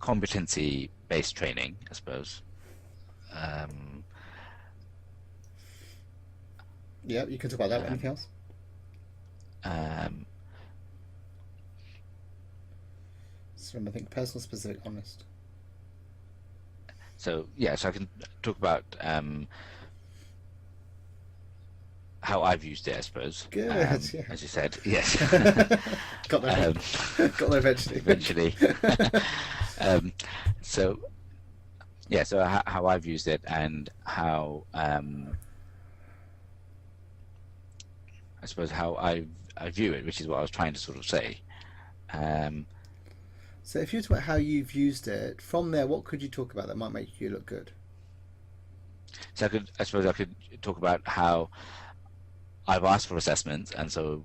competency-based training, I suppose. Um, Yeah, you can talk about that. Anything um, else? um, So remember, think personal, specific, honest. so yeah, so I can talk about how I've used it, I suppose. Good. As you said, yes. Yeah. Got there. um, Got there eventually. eventually. um, so yeah, so how I've used it and how I suppose how I view it, which is what I was trying to sort of say. Um, So if you talk about how you've used it, from there, what could you talk about that might make you look good? so I suppose I could talk about how I've asked for assessments, and so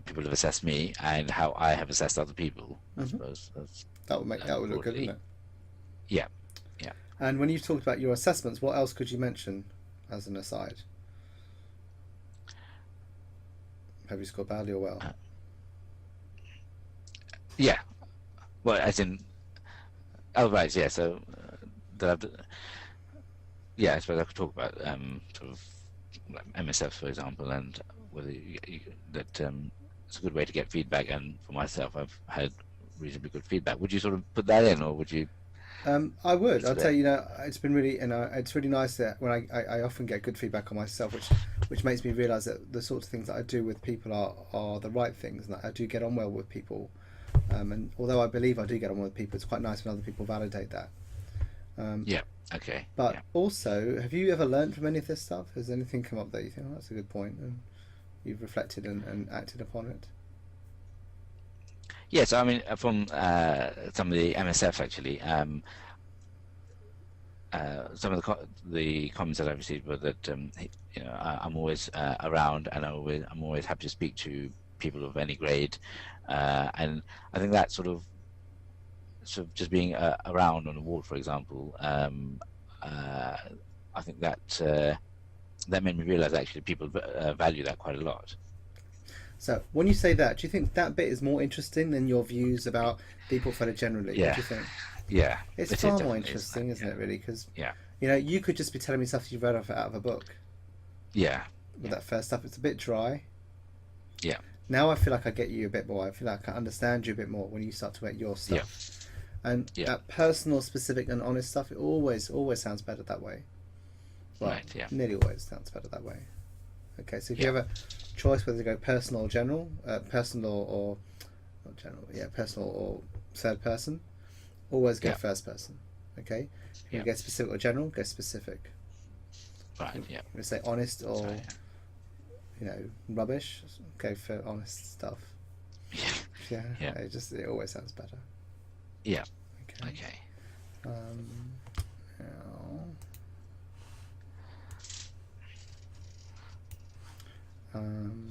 people have assessed me, and how I have assessed other people. I Hmm. suppose that's That would look good, wouldn't broadly. it? Yeah, yeah. And when you've talked about your assessments, what else could you mention as an aside? Have you scored badly or well? Uh, yeah. Well, as in, oh right, yeah. So that yeah, I suppose I could talk about sort of like MSF, for example, and whether that it's a good way to get feedback. And for myself, I've had reasonably good feedback. Would you sort of put that in, or would you I would. I'll consider tell it? you, it's been really, it's really nice that when I often get good feedback on myself, which makes me realise that the sorts of things that I do with people are the right things, and that I do get on well with people. And although I believe I do get on with people, it's quite nice when other people validate that. Um, Yeah. Okay. but Yeah. also, have you ever learned from any of this stuff? Has anything come up that you think, oh, that's a good point, and you've reflected and acted upon it? Yes. I mean, from some of the MSF actually, some of the comments that I received were that I'm always around, and I'm always happy to speak to people of any grade, and I think that sort of just being around on a ward, for example, uh, I think that made me realize actually people value that quite a lot. So, when you say that, do you think that bit is more interesting than your views about the portfolio generally? What Yeah, do you think? yeah, It's it is far more definitely, isn't it? interesting, isn't Yeah, it? Really, because yeah, you could just be telling me stuff you've read out of a book. yeah, With yeah, that first stuff, it's a bit dry. yeah, Now I feel like I get you a bit more. I feel like I understand you a bit more when you start to make your yeah, stuff. And yeah. that personal, specific, and honest stuff, it always sounds better that way. Well, Right, yeah, nearly always sounds better that way. Okay, so if you yeah, have a choice whether to go personal or general, personal or not general, yeah, personal or third person, always go yeah, first person. Okay, if you yeah. go specific or general, go specific. Right, If yeah. you say honest So or rubbish, go for honest stuff. yeah, Yeah, yeah, it always sounds better. yeah. Okay. Okay. Um, now, um,